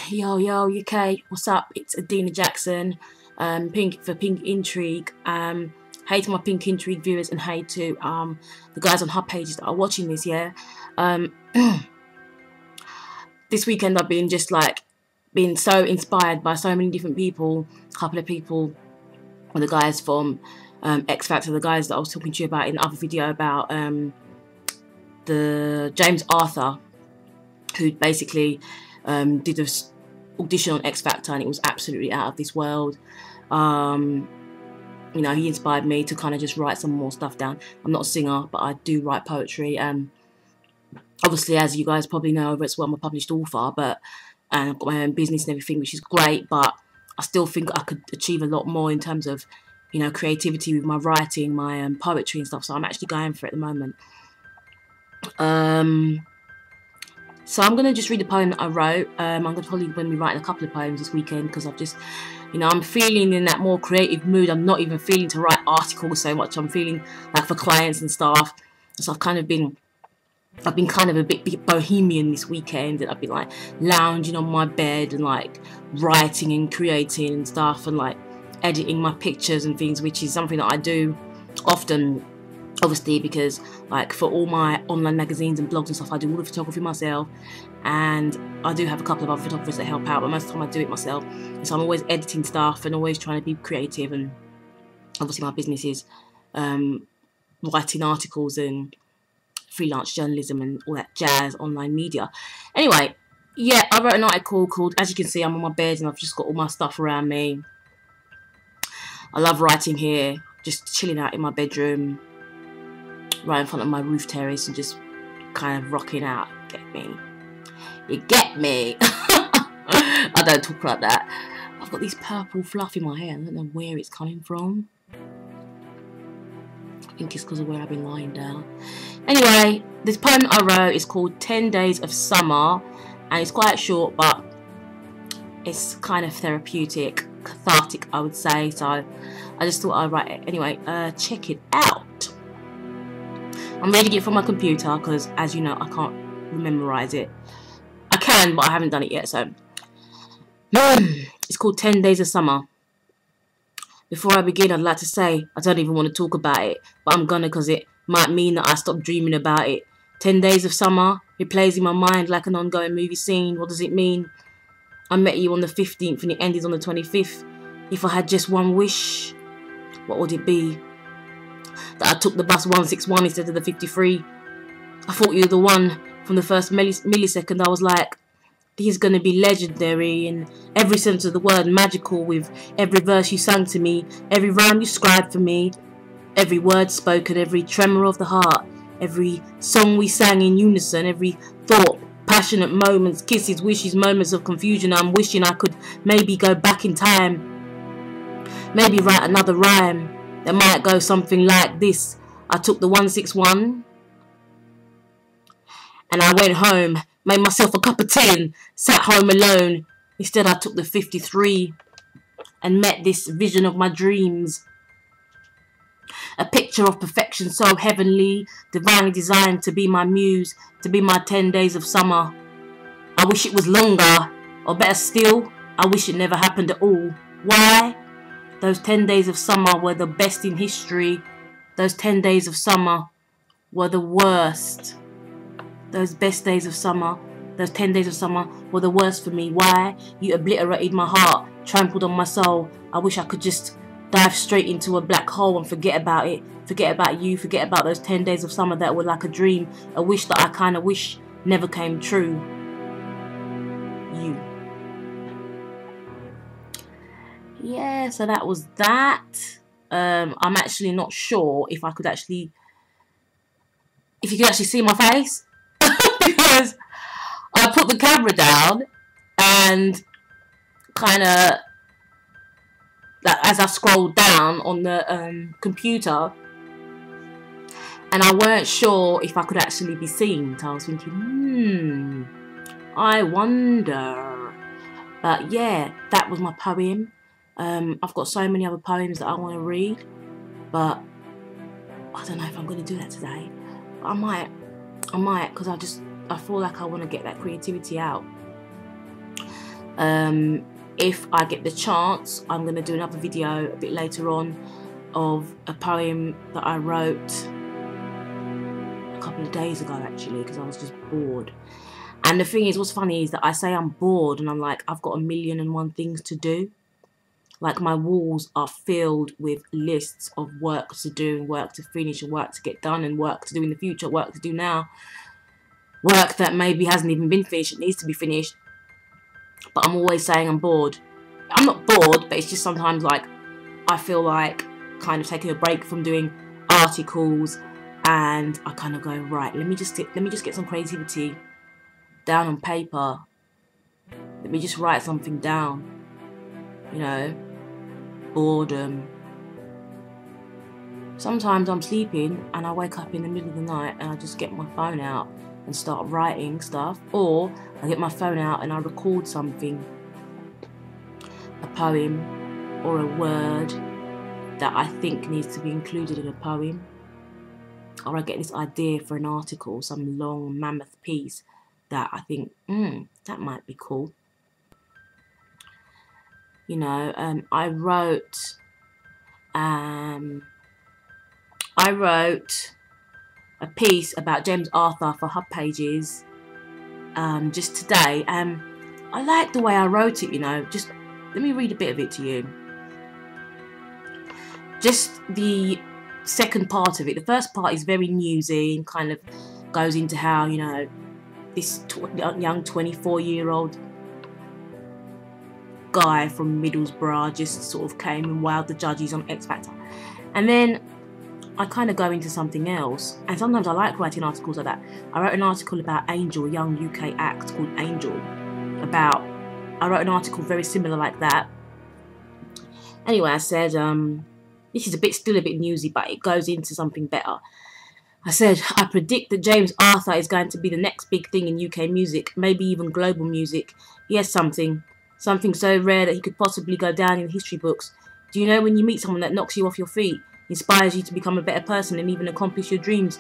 Yo, UK, what's up? It's Adina Jackson, Pink Intrigue. Hey to my Pink Intrigue viewers, and hey to the guys on Hub Pages that are watching this. Yeah, this weekend I've been been so inspired by so many different people. A couple of people, the guys from X Factor, the guys that I was talking to you about in the other video about the James Arthur, who basically did this audition on X Factor, and it was absolutely out of this world. You know, he inspired me to kind of just write some more stuff down. I'm not a singer, but I do write poetry. Obviously, as you guys probably know, over at Swell, I'm a published author, but and I've got my own business and everything, which is great. But I still think I could achieve a lot more in terms of, you know, creativity with my writing, my poetry and stuff. So I'm actually going for it at the moment. So I'm going to just read the poem that I wrote. I'm going to probably be writing a couple of poems this weekend, because I've just, you know, I'm feeling in that more creative mood. I'm not even feeling to write articles so much. I'm feeling like for clients and stuff. So I've been kind of a bit bohemian this weekend, and I've been like lounging on my bed and like writing and creating and stuff, and like editing my pictures and things, which is something that I do often. Obviously, because like for all my online magazines and blogs and stuff, I do all the photography myself, and I do have a couple of other photographers that help out, but most of the time I do it myself. And so I'm always editing stuff and always trying to be creative, and obviously my business is writing articles and freelance journalism and all that jazz, online media. Anyway, yeah, I wrote an article called, as you can see, I'm on my bed and I've just got all my stuff around me. I love writing here, just chilling out in my bedroom, right in front of my roof terrace, and just kind of rocking out. Get me? You get me? I don't talk like that. I've got this purple fluff in my hair. I don't know where it's coming from. I think it's because of where I've been lying down. Anyway, this poem I wrote is called 10 Days of Summer, and it's quite short, but it's kind of therapeutic, cathartic, I would say. So I just thought I'd write it. Anyway, check it out. I'm reading it from my computer because, as you know, I can't memorize it. I can, but I haven't done it yet. So it's called 10 Days of Summer. Before I begin, I'd like to say I don't even want to talk about it, but I'm gonna, because it might mean that I stop dreaming about it. 10 Days of Summer, it plays in my mind like an ongoing movie scene. What does it mean? I met you on the 15th and it ended on the 25th. If I had just one wish, what would it be? That I took the bus 161 instead of the 53. I thought you were the one. From the first millisecond, I was like, this is going to be legendary in every sense of the word, magical, with every verse you sang to me, every rhyme you scribed for me, every word spoken, every tremor of the heart, every song we sang in unison, every thought, passionate moments, kisses, wishes, moments of confusion. I'm wishing I could maybe go back in time, maybe write another rhyme that might go something like this. I took the 161 and I went home, made myself a cup of tea and sat home alone. Instead I took the 53 and met this vision of my dreams. A picture of perfection so heavenly, divinely designed to be my muse, to be my 10 days of summer. I wish it was longer, or better still, I wish it never happened at all. Why? Those 10 days of summer were the best in history. Those 10 days of summer were the worst. Those best days of summer, those 10 days of summer were the worst for me. Why? You obliterated my heart, trampled on my soul. I wish I could just dive straight into a black hole and forget about it. Forget about you, forget about those 10 days of summer that were like a dream. A wish that I kind of wish never came true. You. Yeah, so that was that. I'm actually not sure if you could actually see my face, because I put the camera down and kind of, like, as I scrolled down on the computer, and I weren't sure if I could actually be seen. So I was thinking, I wonder. But yeah, that was my poem. I've got so many other poems that I want to read, but I don't know if I'm going to do that today. But I might, because I feel like I want to get that creativity out. If I get the chance, I'm going to do another video a bit later on of a poem that I wrote a couple of days ago, actually, because I was just bored. And the thing is, what's funny is that I say I'm bored and I'm like, I've got 1,000,001 things to do. Like, my walls are filled with lists of work to do and work to finish and work to get done and work to do in the future, work to do now, work that maybe hasn't even been finished, it needs to be finished. But I'm always saying I'm bored. I'm not bored, but it's just sometimes like I feel like kind of taking a break from doing articles, and I kind of go, right, let me just get some creativity down on paper. Let me just write something down. You know, boredom. Sometimes I'm sleeping and I wake up in the middle of the night and I just get my phone out and start writing stuff, or I get my phone out and I record something, a poem or a word that I think needs to be included in a poem, or I get this idea for an article, some long mammoth piece that I think, that might be cool. You know, I wrote a piece about James Arthur for Hub Pages just today. I like the way I wrote it, you know. Just let me read a bit of it to you. Just the second part of it. The first part is very newsy and kind of goes into how, you know, this young 24-year-old guy from Middlesbrough just sort of came and wowed the judges on X Factor. And then I kind of go into something else, and sometimes I like writing articles like that. I wrote an article about Angel, a young UK act called Angel. I wrote an article very similar like that. Anyway, I said, this is still a bit newsy, but it goes into something better. I said, I predict that James Arthur is going to be the next big thing in UK music, maybe even global music. He has something so rare that he could possibly go down in history books. Do you know when you meet someone that knocks you off your feet, inspires you to become a better person and even accomplish your dreams?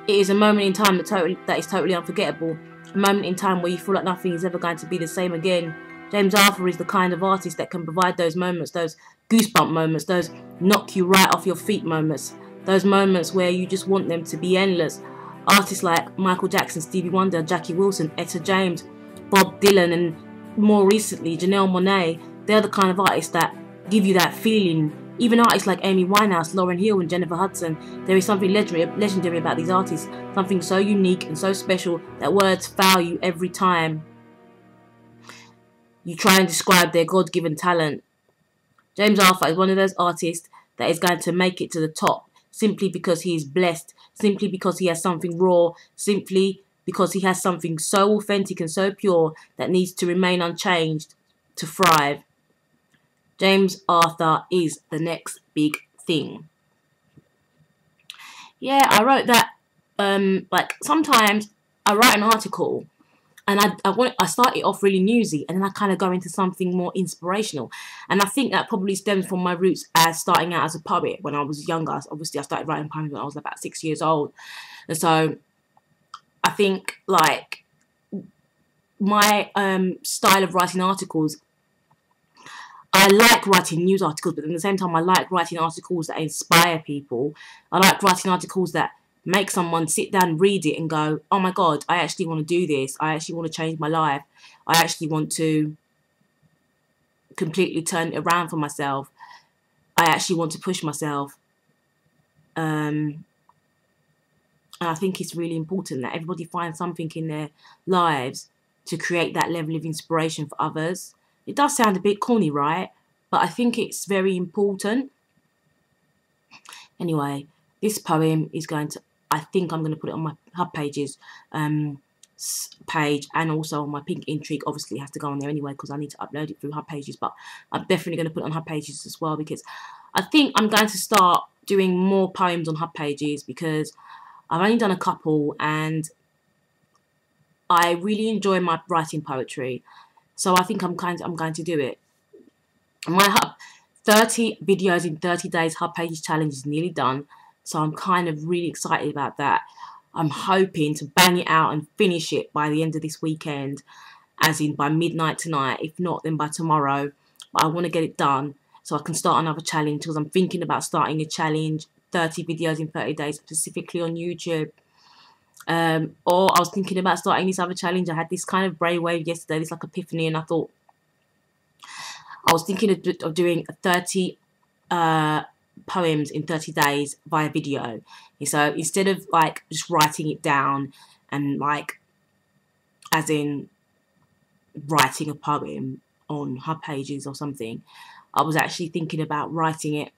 It is a moment in time that is totally unforgettable. A moment in time where you feel like nothing is ever going to be the same again. James Arthur is the kind of artist that can provide those moments, those goosebump moments, those knock you right off your feet moments, those moments where you just want them to be endless. Artists like Michael Jackson, Stevie Wonder, Jackie Wilson, Etta James, Bob Dylan, and more recently Janelle Monáe, they're the kind of artists that give you that feeling. Even artists like Amy Winehouse, Lauryn Hill and Jennifer Hudson, there is something legendary about these artists, something so unique and so special that words fail you every time you try and describe their God-given talent. James Arthur is one of those artists that is going to make it to the top simply because he is blessed, simply because he has something raw, simply because he has something so authentic and so pure that needs to remain unchanged to thrive. James Arthur is the next big thing. Yeah, I wrote that. Like, sometimes I write an article and I start it off really newsy, and then I kind of go into something more inspirational. And I think that probably stems from my roots as starting out as a poet when I was younger. Obviously, I started writing poems when I was about 6 years old. And so I think, like, my style of writing articles, I like writing news articles, but at the same time I like writing articles that inspire people. I like writing articles that make someone sit down, read it and go, oh my God, I actually want to do this. I actually want to change my life. I actually want to completely turn it around for myself. I actually want to push myself. And I think it's really important that everybody finds something in their lives to create that level of inspiration for others. It does sound a bit corny, right? But I think it's very important. Anyway, this poem is going to, I think I'm going to put it on my Hub Pages page, and also on my Pink Intrigue. Obviously it has to go on there anyway because I need to upload it through Hub Pages, but I'm definitely going to put it on Hub Pages as well, because I think I'm going to start doing more poems on Hub Pages, because I've only done a couple and I really enjoy my writing poetry. So I think I'm going to do it. My 30 videos in 30 days Hub Pages challenge is nearly done. So I'm kind of really excited about that. I'm hoping to bang it out and finish it by the end of this weekend. as in by midnight tonight. If not, then by tomorrow. But I want to get it done so I can start another challenge, because I'm thinking about starting a challenge, 30 videos in 30 days, specifically on YouTube. Or I was thinking about starting this other challenge. I had this kind of brainwave yesterday, this like epiphany, and I thought I was thinking of doing 30 poems in 30 days via video. So instead of like just writing it down and like as in writing a poem on Hub Pages or something, I was actually thinking about writing it,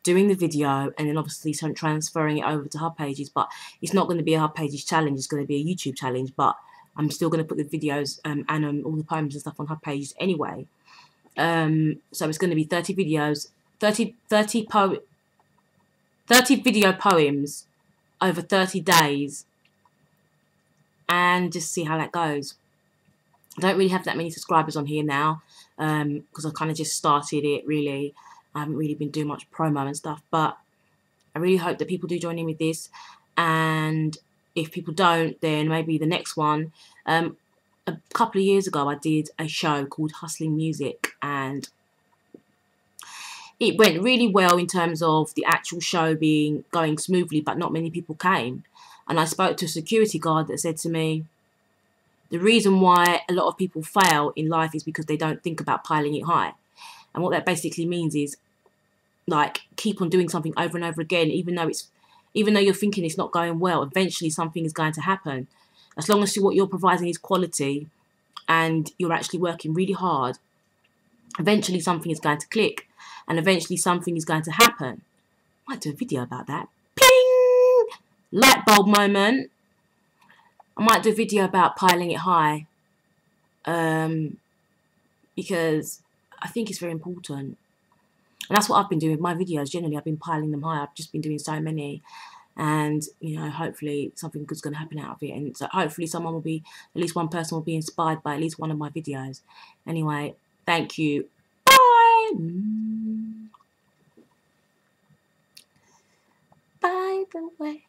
doing the video, and then obviously transferring it over to Hub Pages. But it's not going to be a Hub Pages challenge, it's going to be a YouTube challenge, but I'm still going to put the videos and all the poems and stuff on Hub Pages anyway. So it's going to be 30 videos, 30 video poems over 30 days, and just see how that goes. I don't really have that many subscribers on here now, because I kind of just started it, really. I haven't really been doing much promo and stuff, but I really hope that people do join in with this. And if people don't, then maybe the next one. A couple of years ago, I did a show called Hustling Music, and it went really well in terms of the actual show going smoothly, but not many people came. And I spoke to a security guard that said to me, the reason why a lot of people fail in life is because they don't think about piling it high. And what that basically means is, like, keep on doing something over and over again, even though you're thinking it's not going well. Eventually something is going to happen. As long as what you're providing is quality and you're actually working really hard, eventually something is going to click, and eventually something is going to happen. I might do a video about that. Ping! Light bulb moment. I might do a video about piling it high, because I think it's very important. And that's what I've been doing with my videos. Generally, I've been piling them high. I've just been doing so many. And, you know, hopefully something good's going to happen out of it. And so hopefully at least one person will be inspired by at least one of my videos. Anyway, thank you. Bye! By the way.